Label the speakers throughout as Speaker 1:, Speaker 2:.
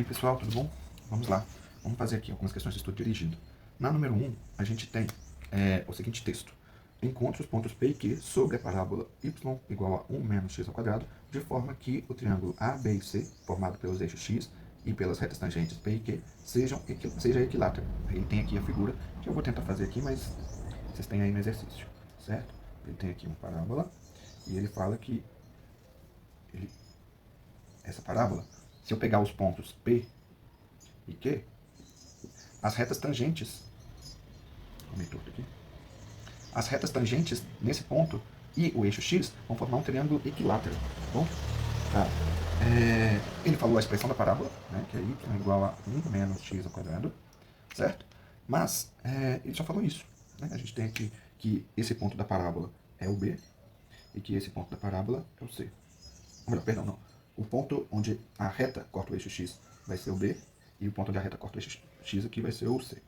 Speaker 1: E aí, pessoal, tudo bom? Vamos lá. Vamos fazer aqui algumas questões de estudo dirigido. Na número 1, a gente tem o seguinte texto. Encontre os pontos P e Q sobre a parábola y igual a 1 menos x ao quadrado, de forma que o triângulo A, B e C, formado pelos eixos x e pelas retas tangentes P e Q, seja equilátero. Ele tem aqui a figura que eu vou tentar fazer aqui, mas vocês têm aí no exercício, certo? Ele tem aqui uma parábola e ele fala que essa parábola, se eu pegar os pontos P e Q, as retas tangentes, aqui, as retas tangentes nesse ponto e o eixo x vão formar um triângulo equilátero, tá bom? Tá. Ele falou a expressão da parábola, né, que é y igual a 1 menos x ao quadrado, certo? Mas ele só falou isso. Né? A gente tem aqui que esse ponto da parábola é o B e que esse ponto da parábola é o C. Ou melhor, perdão, não. O ponto onde a reta corta o eixo x vai ser o B, e o ponto onde a reta corta o eixo x aqui vai ser o C.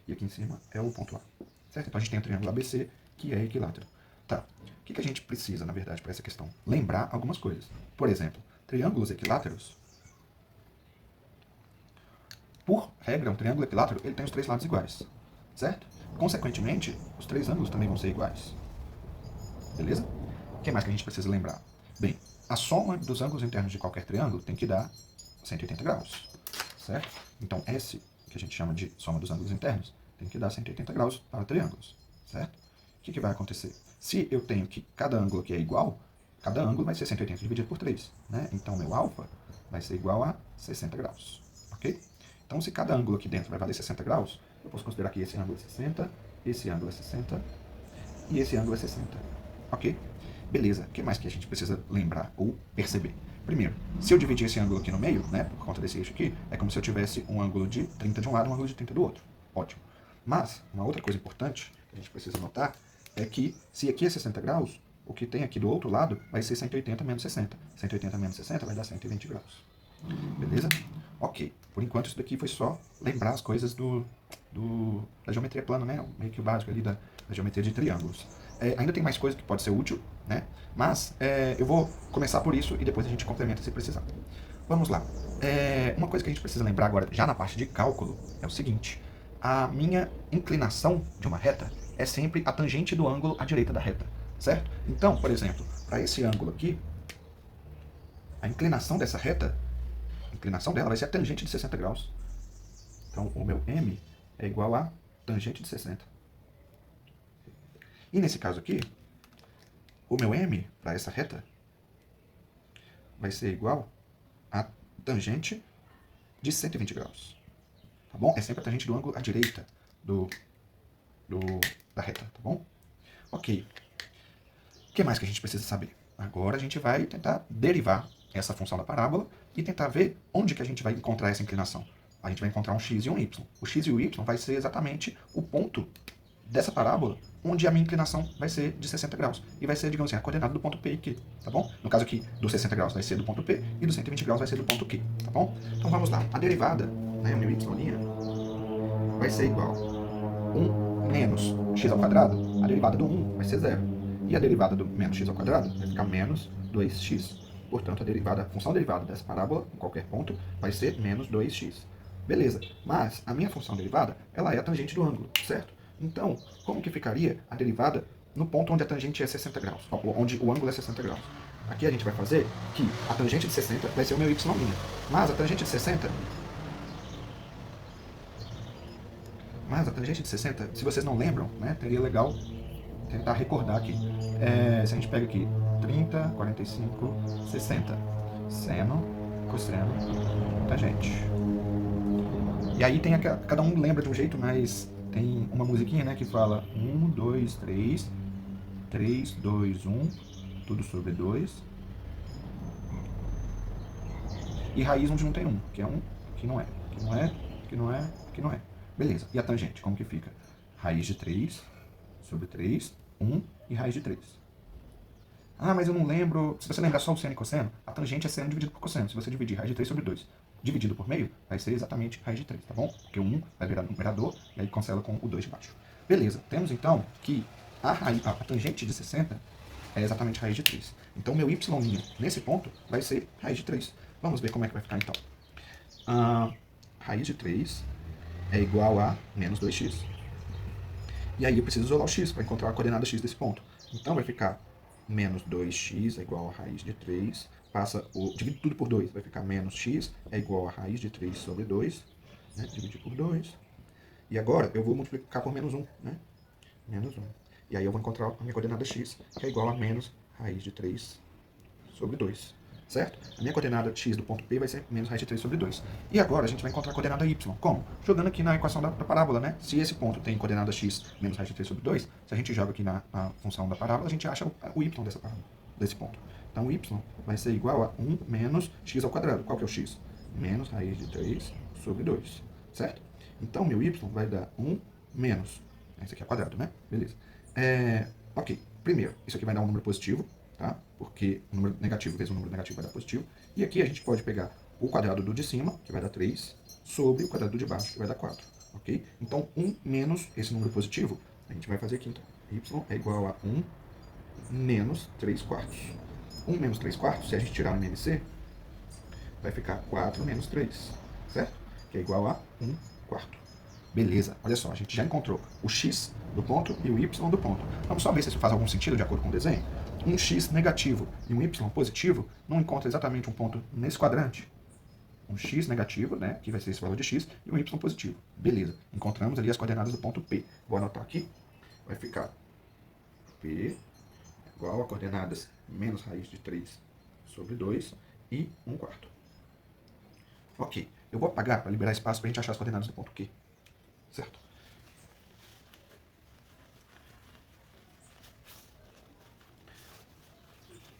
Speaker 1: E aqui em cima é o ponto A. Certo? Então a gente tem o triângulo ABC, que é equilátero. Tá. O que a gente precisa, na verdade, para essa questão? Lembrar algumas coisas. Por exemplo, triângulos equiláteros, por regra, um triângulo equilátero, ele tem os três lados iguais. Certo? Consequentemente, os três ângulos também vão ser iguais. Beleza? O que mais que a gente precisa lembrar? Bem, a soma dos ângulos internos de qualquer triângulo tem que dar 180 graus, certo? Então, S, que a gente chama de soma dos ângulos internos, tem que dar 180 graus para triângulos, certo? O que vai acontecer? Se eu tenho que cada ângulo aqui é igual, cada ângulo vai ser 180 dividido por 3, né? Então, meu alfa vai ser igual a 60 graus, ok? Então, se cada ângulo aqui dentro vai valer 60 graus, eu posso considerar que esse ângulo é 60, esse ângulo é 60 e esse ângulo é 60, ok? Beleza, o que mais que a gente precisa lembrar ou perceber? Primeiro, se eu dividir esse ângulo aqui no meio, né, por conta desse eixo aqui, é como se eu tivesse um ângulo de 30 de um lado e um ângulo de 30 do outro. Ótimo. Mas, uma outra coisa importante que a gente precisa notar é que, se aqui é 60 graus, o que tem aqui do outro lado vai ser 180 menos 60. 180 menos 60 vai dar 120 graus. Beleza? Ok. Por enquanto, isso daqui foi só lembrar as coisas da geometria plana, né? Meio que o básico ali da geometria de triângulos. Ainda tem mais coisa que pode ser útil, né? Mas eu vou começar por isso e depois a gente complementa se precisar. Vamos lá. Uma coisa que a gente precisa lembrar agora, já na parte de cálculo, é o seguinte. A minha inclinação de uma reta é sempre a tangente do ângulo à direita da reta, certo? Então, por exemplo, para esse ângulo aqui, a inclinação dessa reta, a inclinação dela vai ser a tangente de 60 graus. Então, o meu M é igual a tangente de 60. E nesse caso aqui, o meu M para essa reta vai ser igual a tangente de 120 graus. Tá bom? É sempre a tangente do ângulo à direita da reta, tá bom? Ok. O que mais que a gente precisa saber? Agora a gente vai tentar derivar essa função da parábola e tentar ver onde que a gente vai encontrar essa inclinação. A gente vai encontrar um x e um y. O x e o y vai ser exatamente o ponto dessa parábola onde a minha inclinação vai ser de 60 graus. E vai ser, digamos assim, a coordenada do ponto P e Q, tá bom? No caso aqui, do 60 graus vai ser do ponto P e do 120 graus vai ser do ponto Q, tá bom? Então vamos lá. A derivada, né, meu y' vai ser igual a 1 menos x ao quadrado. A derivada do 1 vai ser 0. E a derivada do menos x ao quadrado vai ficar menos 2x. Portanto, a função derivada dessa parábola, em qualquer ponto, vai ser menos 2x. Beleza, mas a minha função derivada, ela é a tangente do ângulo, certo? Então, como que ficaria a derivada no ponto onde a tangente é 60 graus, onde o ângulo é 60 graus? Aqui a gente vai fazer que a tangente de 60 vai ser o meu y', mas a tangente de 60, se vocês não lembram, né, seria legal tentar recordar aqui. Se a gente pega aqui 30, 45, 60, seno, cosseno, tangente. E aí tem cada um lembra de um jeito, mas tem uma musiquinha, né, que fala 1, 2, 3, 3, 2, 1, tudo sobre 2. E raiz onde não tem 1, que é 1, que não é, que não é, que não é, que não é. Beleza, e a tangente, como que fica? Raiz de 3 sobre 3, 1 e raiz de 3. Ah, mas eu não lembro. Se você lembrar só o seno e cosseno, a tangente é seno dividido por cosseno. Se você dividir raiz de 3 sobre 2 dividido por meio, vai ser exatamente raiz de 3, tá bom? Porque o 1 vai virar numerador e aí cancela com o 2 de baixo. Beleza, temos então que a tangente de 60 é exatamente raiz de 3. Então meu y' nesse ponto vai ser raiz de 3. Vamos ver como é que vai ficar então. a raiz de 3 é igual a menos 2x. E aí eu preciso isolar o x para encontrar a coordenada x desse ponto. Então vai ficar menos 2x é igual a raiz de 3, passa divide tudo por 2, vai ficar menos x é igual a raiz de 3 sobre 2, né? Dividir por 2. E agora eu vou multiplicar por menos 1, né? Menos 1. E aí eu vou encontrar a minha coordenada x, que é igual a menos raiz de 3 sobre 2. Certo? A minha coordenada x do ponto P vai ser menos raiz de 3 sobre 2. E agora a gente vai encontrar a coordenada y. Como? Jogando aqui na equação da parábola, né? Se esse ponto tem coordenada x menos raiz de 3 sobre 2, se a gente joga aqui na função da parábola, a gente acha o y dessa parábola, desse ponto. Então o y vai ser igual a 1 menos x ao quadrado. Qual que é o x? Menos raiz de 3 sobre 2. Certo? Então meu y vai dar 1 menos. Esse aqui é quadrado, né? Beleza. Ok. Primeiro, isso aqui vai dar um número positivo, tá? Porque o número negativo vezes o número negativo vai dar positivo. E aqui a gente pode pegar o quadrado do de cima, que vai dar 3, sobre o quadrado do de baixo, que vai dar 4. Ok? Então, 1 menos esse número positivo, a gente vai fazer aqui, então. Y é igual a 1 menos 3 quartos. 1 menos 3 quartos, se a gente tirar o MMC, vai ficar 4 menos 3, certo? Que é igual a 1 quarto. Beleza, olha só, a gente já encontrou o x do ponto e o y do ponto. Vamos só ver se isso faz algum sentido de acordo com o desenho. Um x negativo e um y positivo não encontra exatamente um ponto nesse quadrante. Um x negativo, né, que vai ser esse valor de x, e um y positivo. Beleza, encontramos ali as coordenadas do ponto P. Vou anotar aqui, vai ficar P igual a coordenadas menos raiz de 3 sobre 2 e 1 quarto. Ok, eu vou apagar para liberar espaço para a gente achar as coordenadas do ponto Q. Certo?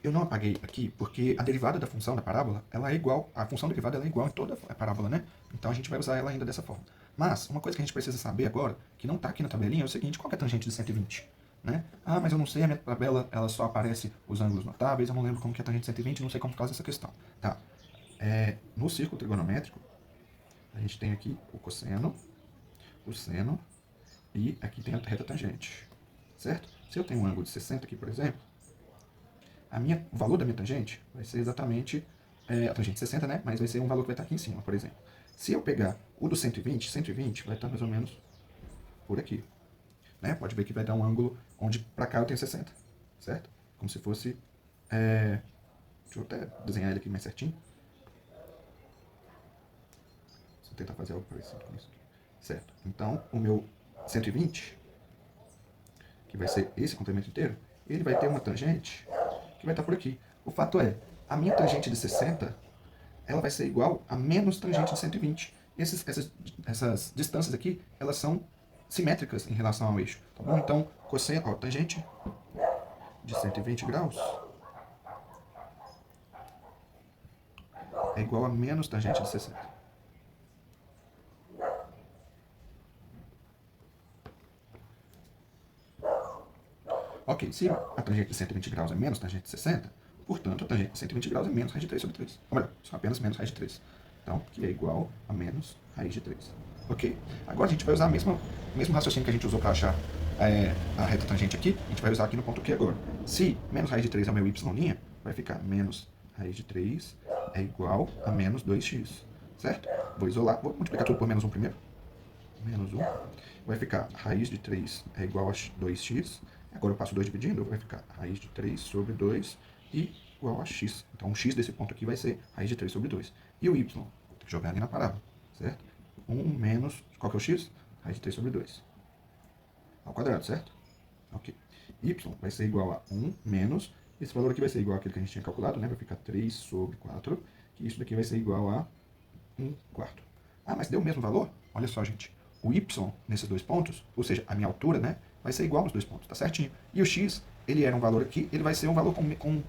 Speaker 1: Eu não apaguei aqui porque a derivada da função da parábola, ela é igual, a função derivada ela é igual em toda a parábola, né? Então a gente vai usar ela ainda dessa forma. Mas, uma coisa que a gente precisa saber agora, que não está aqui na tabelinha, é o seguinte, qual é a tangente de 120? Né? Ah, mas eu não sei, a minha tabela ela só aparece os ângulos notáveis, eu não lembro como que é a tangente de 120, não sei como faz essa questão. Tá. No círculo trigonométrico, a gente tem aqui o cosseno, o seno, e aqui tem a reta tangente. Certo? Se eu tenho um ângulo de 60 aqui, por exemplo, o valor da minha tangente vai ser exatamente a tangente 60, né? Mas vai ser um valor que vai estar aqui em cima, por exemplo. Se eu pegar o do 120, 120 vai estar mais ou menos por aqui. Né? Pode ver que vai dar um ângulo onde para cá eu tenho 60, certo? Como se fosse... deixa eu até desenhar ele aqui mais certinho. Vou tentar fazer algo parecido com isso aqui. Certo. Então, o meu 120, que vai ser esse complemento inteiro, ele vai ter uma tangente que vai estar por aqui. O fato é, a minha tangente de 60, ela vai ser igual a menos tangente de 120. Essas distâncias aqui, elas são simétricas em relação ao eixo, tá bom? Então, cosseno, tangente de 120 graus é igual a menos tangente de 60. Ok, se a tangente de 120 graus é menos tangente de 60, portanto, a tangente de 120 graus é menos raiz de 3 sobre 3. Ou melhor, só apenas menos raiz de 3. Então, que é igual a menos raiz de 3. Ok? Agora a gente vai usar o mesmo raciocínio que a gente usou para achar a reta tangente aqui, a gente vai usar aqui no ponto Q agora. Se menos raiz de 3 é o meu y', vai ficar menos raiz de 3 é igual a menos 2x. Certo? Vou isolar, vou multiplicar tudo por menos 1 primeiro. Menos 1. Vai ficar raiz de 3 é igual a 2x. Agora eu passo 2 dividindo, vai ficar raiz de 3 sobre 2 e igual a x. Então o x desse ponto aqui vai ser raiz de 3 sobre 2. E o y? Vou ter que jogar ali na parábola, certo? 1 menos, qual que é o x? Raiz de 3 sobre 2. Ao quadrado, certo? Ok. Y vai ser igual a 1 menos, esse valor aqui vai ser igual àquele que a gente tinha calculado, né? Vai ficar 3 sobre 4, que isso daqui vai ser igual a 1 quarto. Ah, mas deu o mesmo valor? Olha só, gente. O y nesses dois pontos, ou seja, a minha altura, né, vai ser igual nos dois pontos, tá certinho. E o x, ele era um valor aqui, ele vai ser um valor com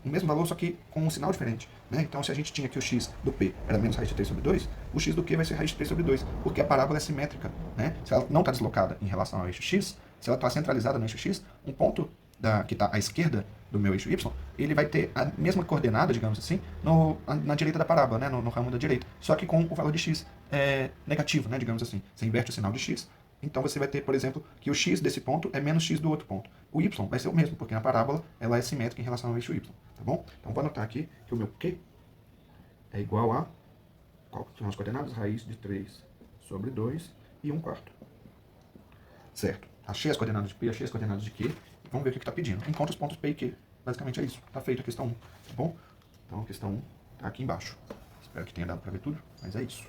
Speaker 1: o mesmo valor, só que com um sinal diferente. Né? Então, se a gente tinha aqui o x do P era menos raiz de 3 sobre 2, o x do Q vai ser raiz de 3 sobre 2, porque a parábola é simétrica. Né? Se ela não está deslocada em relação ao eixo x, se ela está centralizada no eixo x, um ponto que está à esquerda do meu eixo y, ele vai ter a mesma coordenada, digamos assim, na direita da parábola, né, no ramo da direita, só que com o valor de x negativo, né, digamos assim. Você inverte o sinal de x, então você vai ter, por exemplo, que o x desse ponto é menos x do outro ponto. O y vai ser o mesmo, porque na parábola ela é simétrica em relação ao eixo y, tá bom? Então vou anotar aqui que o meu Q é igual a Qual são as coordenadas? Raiz de 3 sobre 2 e 1/4. Certo. Achei as coordenadas de P, achei as coordenadas de Q. Vamos ver o que está pedindo. Encontra os pontos P e Q. Basicamente é isso. Está feita a questão 1, tá bom? Então a questão 1 está aqui embaixo. Espero que tenha dado para ver tudo, mas é isso.